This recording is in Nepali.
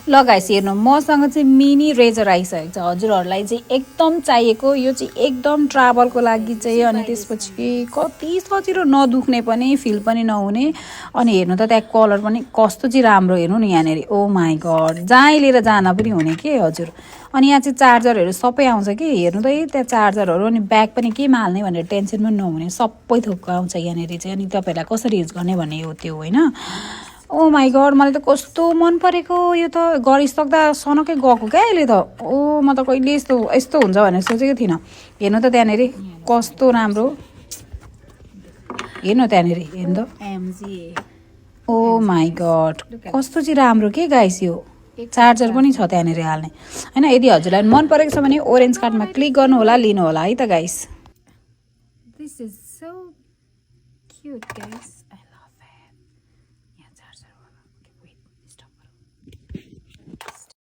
ल गाइस हेर्नु मसँग चाहिँ मिनी रेजर आइसकेको छ हजुरहरूलाई चाहिँ एकदम चाहिएको यो चाहिँ एकदम ट्राभलको लागि चाहिँ अनि त्यसपछि कति सजिलो नदुख्ने पनि फिल पनि नहुने अनि हेर्नु त त्यहाँ कलर पनि कस्तो चाहिँ राम्रो हेर्नु नि यहाँनिर ओ माई गड जहाँ लिएर जान पनि हुने के हजुर अनि यहाँ चाहिँ चार्जरहरू सबै आउँछ कि हेर्नु त त्यहाँ चार्जरहरू अनि ब्याग पनि केमा हाल्ने भनेर टेन्सन पनि नहुने सबै थोकको आउँछ यहाँनिर चाहिँ अनि तपाईँहरूलाई कसरी युज गर्ने भन्ने हो त्यो होइन ओ माई गड मलाई त कस्तो मन परेको यो त गरिसक्दा सनकै गएको क्या अहिले त ओ म त कहिले यस्तो यस्तो हुन्छ भनेर सोचेको थिइनँ हेर्नु त त्यहाँनिर कस्तो राम्रो हेर्नु त्यहाँनिर हेर्नु त ओ माई गड कस्तो चाहिँ राम्रो के गाइस यो चार्जर पनि छ त्यहाँनिर हाल्ने होइन यदि हजुरलाई मन परेको छ भने ओरेन्ज कार्डमा क्लिक गर्नु होला लिनु होला है त guys This is so cute, guys.